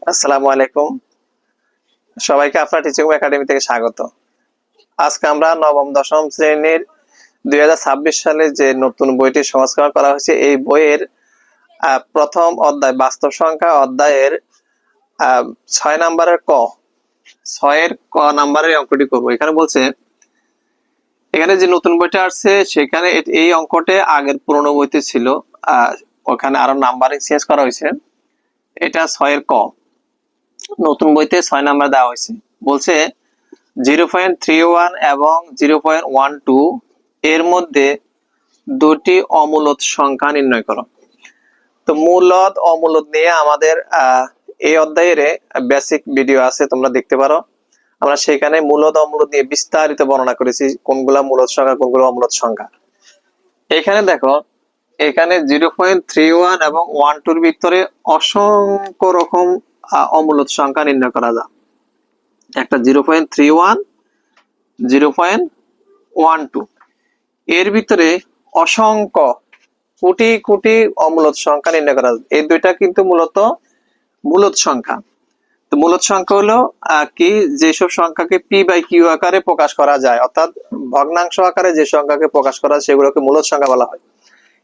আসসালামু আলাইকুম। সবাইকে আপনার টিচিং একাডেমি থেকে স্বাগত। আজকে আমরা নবম দশম শ্রেণীর 2026 সালে যে নতুন বইটি সংস্করণ করা হয়েছে এই বইয়ের প্রথম অধ্যায় বাস্তব সংখ্যা অধ্যায়ের 6 নম্বরের ছয়ের ক নাম্বারের অঙ্কটি করব। এখানে বলছে, এখানে যে নতুন বইটা আসছে সেখানে এই অঙ্কটা আগের পুরনো বইতে ছিল, ওখানে আরো নাম্বারিং চেঞ্জ করা হয়েছে। এটা 6 নতুন বইতে 6 নাম্বার দেওয়া হয়েছে। বলছে 0.31 এবং 0.12 এর মধ্যে দুটি অমূলদ সংখ্যা নির্ণয় করো। তো মূলদ অমূলদ নিয়ে আমাদের এই অধ্যায়ের বেসিক ভিডিও আছে, তোমরা দেখতে পারো। আমরা সেখানে মূলদ অমূলদ নিয়ে বিস্তারিত বর্ণনা করেছি, কোনগুলা মূলদ সংখ্যা কোনগুলো অমূলদ সংখ্যা। এখানে দেখো, এখানে 0.31 এবং 12 এর ভিতরে অসংখ্য রকম অমূলদ সংখ্যা নির্ণয় করা যায়। একটা 0.31, 0.12 এর ভিতরে অসংখ্য কোটি কোটি অমূলদ সংখ্যা নির্ণয় করা যায়। এই দুইটা কিন্তু মূলত মূলদ সংখ্যা। তো মূলদ সংখ্যা হলো কি, যেসব সংখ্যাকে পি বাই কিউ আকারে প্রকাশ করা যায়, অর্থাৎ ভগ্নাংশ আকারে যে সংখ্যাকে প্রকাশ করা যায় সেগুলোকে মূলদ সংখ্যা বলা হয়।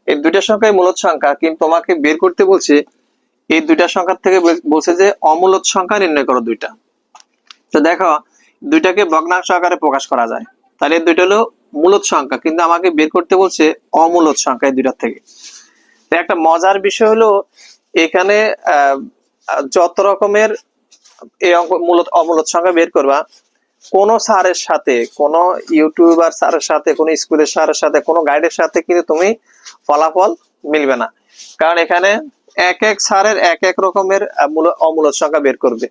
এই দুইটা সংখ্যাই মূলদ সংখ্যা, কিন্তু তোমাকে বের করতে বলছে এই দুইটা সংখ্যার থেকে বলছে যে অমূলদ সংখ্যা নির্ণয় করো দুইটা। তো দেখো, দুইটাকে ভগ্নাংশ আকারে প্রকাশ করা যায়, তাহলে দুইটা হলো মূলদ সংখ্যা, কিন্তু আমাকে বের করতে বলছে অমূলদ সংখ্যা এই দুইটার থেকে। তো একটা মজার বিষয় হলো, এখানে যত রকমের এই অঙ্ক মূলদ অমূলদ সংখ্যা বের করবা, কোন স্যারের সাথে, কোন ইউটিউবার স্যারের সাথে, কোন স্কুলের স্যারের সাথে, কোন গাইডের সাথে কিন্তু তুমি ফলাফল মিলবে না। কারণ এখানে এক এক স্যারের এক এক রকমের অমূলদ সংখ্যা বের করবে।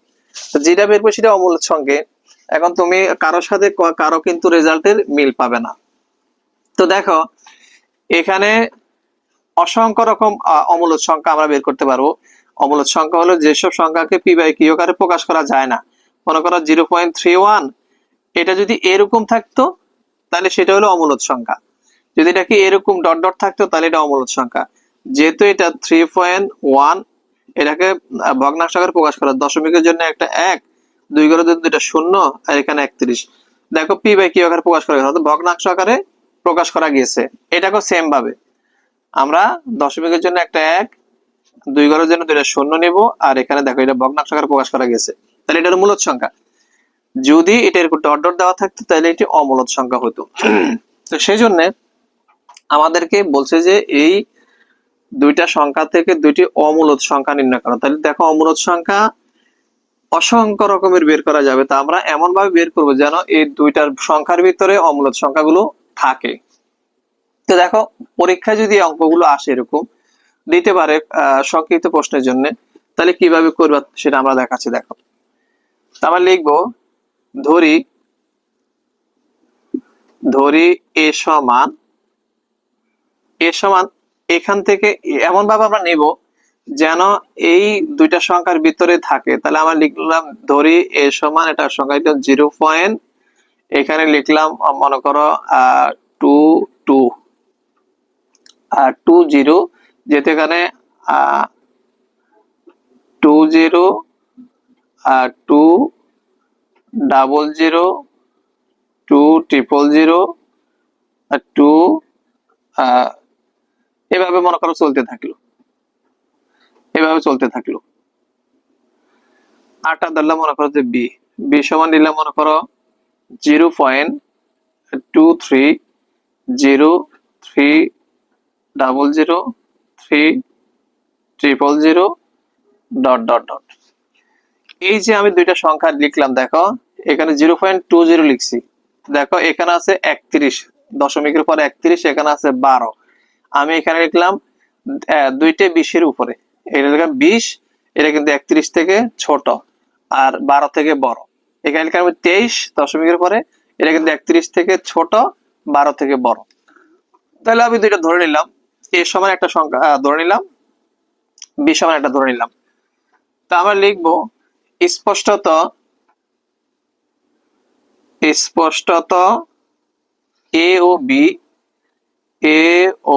তো যেটা বের করবে সেটা অমূলদ সংখ্যা। এখন তুমি কারোর সাথে কারো কিন্তু রেজাল্টের মিল পাবে না। তো দেখো, এখানে অসংখ্য রকম অমূলদ সংখ্যা আমরা বের করতে পারবো। অমূলদ সংখ্যা হলো যেসব সংখ্যাকে পি বাই কিউ আকারে প্রকাশ করা যায় না। মনে করো 0.31, এটা যদি এরকম থাকতো তাহলে সেটা হলো অমূলদ সংখ্যা। যদি এটাকে এরকম ডট ডট থাকতো তাহলে এটা অমূলদ সংখ্যা। যেহেতু এটা 3.1, এটাকে ভগ্নাংশ আকারে প্রকাশ করা, দশমিকের জন্য একটা 1, 2 ঘরের জন্য দুইটা 0, আর এখানে 31। দেখো পি বাই কিউ আকারে প্রকাশ করা গেছে, ভগ্নাংশ আকারে প্রকাশ করা গিয়েছে। এটাকেও সেম ভাবে আমরা দশমিকের জন্য একটা 1, 2 ঘরের জন্য দুইটা 0 নিব, আর এখানে দেখো এটা ভগ্নাংশ আকারে প্রকাশ করা গেছে, তাহলে এটা হলো মূলদ সংখ্যা। যদি এটা এরকম ডট ডট দেওয়া থাকতো তাহলে এটি অমূলদ সংখ্যা হতো। তো সেই জন্য আমাদেরকে বলছে যে এই দুইটা সংখ্যা থেকে দুইটি অমূলদ সংখ্যা নির্ণয় করা। তাহলে দেখো, অমূলদ সংখ্যা অসংখ্য রকমের বের করা যাবে। তা আমরা এমন ভাবে বের করবো যেন এই দুইটার সংখ্যার ভিতরে অমূলদ সংখ্যাগুলো থাকে। তো দেখো, পরীক্ষায় যদি অঙ্কগুলো আসে এরকম দিতে পারে সংক্ষিপ্ত প্রশ্নের জন্য, তাহলে কিভাবে করবা সেটা আমরা দেখাচ্ছি। দেখো, আমরা লিখবো, ধরি ধরি এ সমান এখান থেকে এমন ভাবে আমরা নিব যেন এই দুইটা সংখ্যার ভিতরে থাকে। তাহলে আমরা লিখলাম, ধরি এ সমান, এটা সংখ্যা 0. এখানে লিখলাম মনে করো 2 যেহেতু এখানে 20 200 200 2 এভাবে মনে করো চলতে থাকলো, এভাবে চলতে থাকলো। আরটা ধরলাম মনে করো যে বি সমান নিলাম মনে করো 0.23030030 ডট ডট ডট। এই যে আমি দুইটা সংখ্যা লিখলাম, দেখো এখানে 0.20 লিখছি, দেখো এখানে আছে 31, দশমিকের পরে 31, এখানে আছে 12। আমি এখানে লিখলাম দুইটা 20-এর উপরে, এটা লিখলাম 20, এটা কিন্তু 31 থেকে ছোট আর 12 থেকে বড়। এখানে লিখলাম 23 দশমিকের পরে, এটা কিন্তু 31 থেকে ছোট, 12 থেকে বড়। তাহলে আমি দুইটা ধরে নিলাম, এ সমান একটা সংখ্যা ধরে নিলাম, বি সমান একটা ধরে নিলাম। তা আমরা লিখবো, স্পষ্টত এ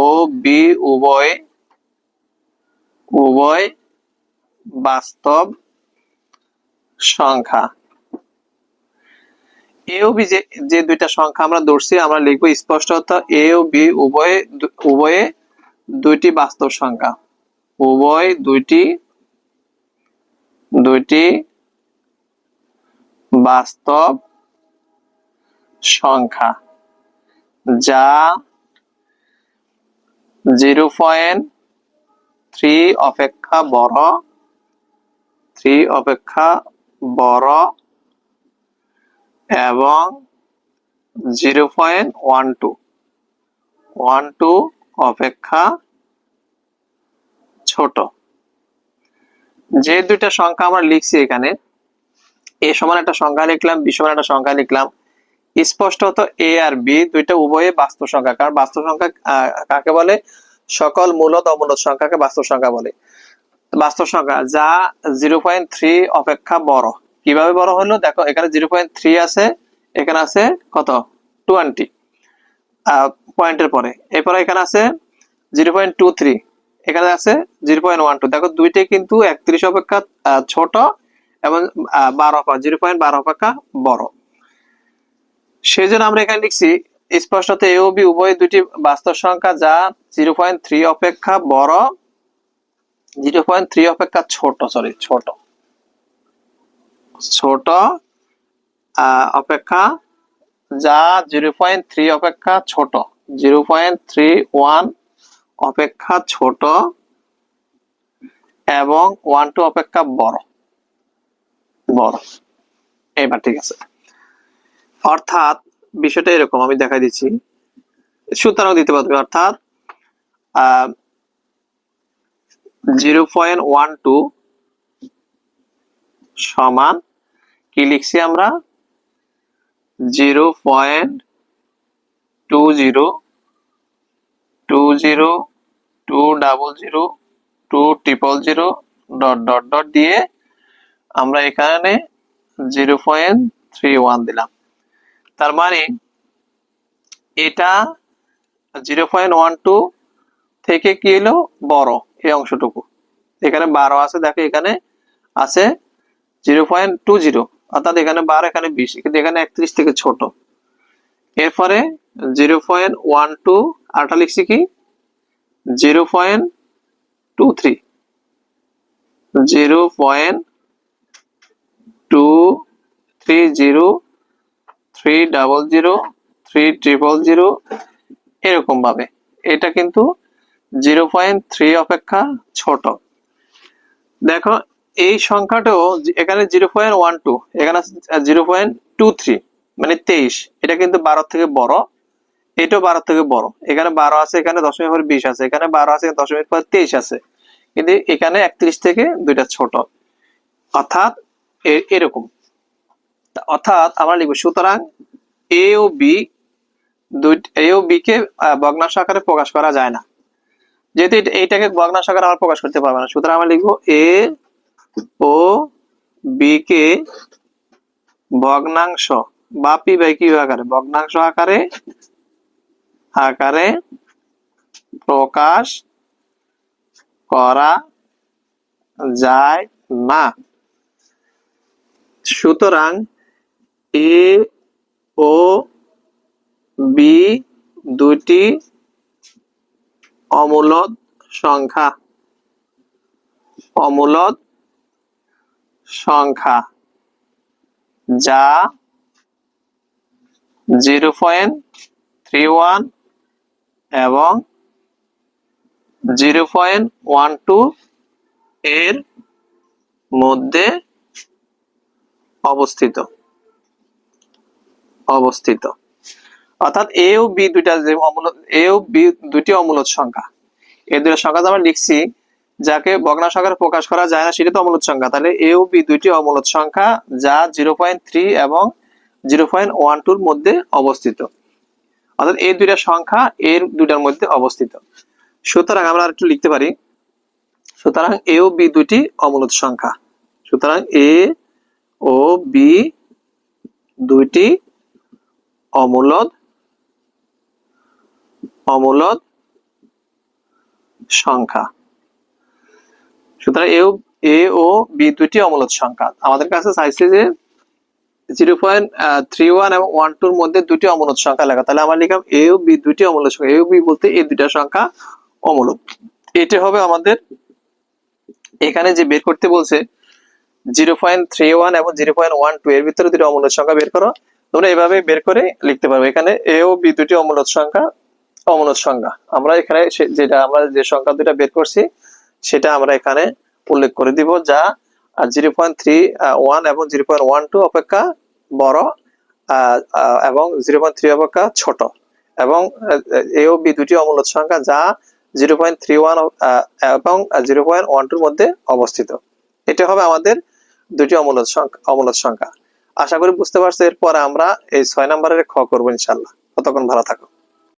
ও বি উভয় বাস্তব সংখ্যা। এ ও বি যে দুইটা সংখ্যা আমরা ধরছি আমরা লিখবো স্পষ্টত এ ও বি উভয়ে দুইটি বাস্তব সংখ্যা, উভয় দুইটি বাস্তব সংখ্যা যা 0.3 অপেক্ষা বড় এবং 0.12 অপেক্ষা ছোট। যে দুইটা সংখ্যা আমরা লিখছি এখানে, এ সমান একটা সংখ্যা লিখলাম, বি সমান একটা সংখ্যা লিখলাম, স্পষ্টত এ আর বি দুইটা উভয়ে বাস্তব সংখ্যা। কারণ বাস্তব সংখ্যা কাকে বলে? সকল মূলদ অমূলদ সংখ্যাকে বাস্তব সংখ্যা বলে। বাস্তব সংখ্যা যা 0.3 অপেক্ষা বড়। কিভাবে বড় হলো দেখো, এখানে 0.3 আছে, এখানে আছে কত 20 পয়েন্টের পরে, এরপরে এখানে আছে 0.23, এখানে আছে 0.12। দেখো দুইটাই কিন্তু 31 অপেক্ষা ছোট এবং 0.12 অপেক্ষা বড়। সেই জন্য আমরা এখানে লিখছি স্পষ্টত এ ও বি উভয় দুটি বাস্তব সংখ্যা যা 0.3 অপেক্ষা বড়, 0.3 অপেক্ষা ছোট অপেক্ষা যা 0.3 অপেক্ষা ছোট, 0.31 অপেক্ষা ছোট এবং 12 অপেক্ষা বড়। এবার ঠিক আছে, অর্থাৎ বিষয়টা এরকম, আমি দেখাই দিচ্ছি, সুতরাং দিতে পারবে। অর্থাৎ 0.12 সমান কি লিখছি আমরা? 0.2020200000 দিয়ে আমরা এখানে 0.31 দিলাম। তার মানে এটা 0.12 থেকে কি হলো বড়, এই অংশটুকু। এখানে 12 আছে, দেখো এখানে আছে 0.20, অর্থাৎ এখানে 12, এখানে 20, কিন্তু এখানে 31 থেকে ছোট। এরপরে 0.12 আরটা লিখছি কি 0.23, 0.230303030 এরকম ভাবে এটা কিন্তু 0.3 অপেক্ষা ছোট। দেখো এই সংখ্যাটাও এখানে 0.12, এখানে 0.23 মানে 23, এটা কিন্তু 12 থেকে বড়, এটাও 12 থেকে বড়। এখানে 12 আছে, এখানে দশমিক পরে 20 আছে, এখানে 12 আছে, দশমিক পরে 23 আছে, কিন্তু এখানে 31 থেকে দুইটা ছোট। অর্থাৎ এরকম, অর্থাৎ আমরা লিখব সুতরাং এ ও বি কে ভগ্নাংশ আকারে প্রকাশ করা যায় না, যেহেতু এইটাকে ভগ্নাংশ আকারে আমরা প্রকাশ করতে পারবো না, সুতরাং আমরা লিখবো এ ও বি কে ভগ্নাংশ বা পি বাই কিউ আকারে ভগ্নাংশ আকারে প্রকাশ করা যায় না। সুতরাং এ ও বি দুইটি অমূলদ সংখ্যা যা 0.31 এবং 0.12 এর মধ্যে অবস্থিত। অর্থাৎ এ ও বি দুইটি অমূলদ সংখ্যা, এই দুটো সংখ্যা আমরা লিখছি যাকে ভগ্নাংশ আকারে প্রকাশ করা যায় না, সেটা তো অমূলদ সংখ্যা। তাহলে এ ও বি দুইটি অমূলদ সংখ্যা যা 0.3 এবং 0.12 এর মধ্যে অবস্থিত। অর্থাৎ এই দুইটা সংখ্যা এর দুইটার মধ্যে অবস্থিত। সুতরাং আমরা একটু লিখতে পারি, সুতরাং এ ও বি দুইটি অমূলদ সংখ্যা। সুতরাং এ ও বি দুইটি অমূলদ সংখ্যা। সুতরাং এ ও বি দুটি অমূলত সংখ্যা। আমাদের কাছে চাইছে যে 0.31 এবং 12 মধ্যে দুটি অমূলত সংখ্যা লেখা, তাহলে আমরা লিখলাম এ ও বি দুটি অমূলত সংখ্যা। এ ও বি বলতে এই দুইটা সংখ্যা অমূলত। এটা হবে আমাদের এখানে যে বের করতে বলছে 0.31 এবং 0.12 এর ভিতরে দুটি অমূলত সংখ্যা বের করো। তোমরা এভাবে বের করে লিখতে পারবে। এখানে এ ও বি দুটি অমূলত সংখ্যা। আমরা এখানে যেটা আমরা যে সংখ্যা দুটা বের করছি সেটা আমরা এখানে উল্লেখ করে দিব, যা 0.31 এবং 0.12 অপেক্ষা বড় এবং 0.3 অপেক্ষা ছোট, এবং এ ও বি দুটি অমূলত সংখ্যা যা 0.31 এবং 0.12 মধ্যে অবস্থিত। এটা হবে আমাদের দুটি অমূলত সংখ্যা। আশা করি বুঝতে পারছো। এরপরে আমরা এই 6 নম্বরের খ করবো ইনশাল্লাহ। ততক্ষণ ভালো থাকো।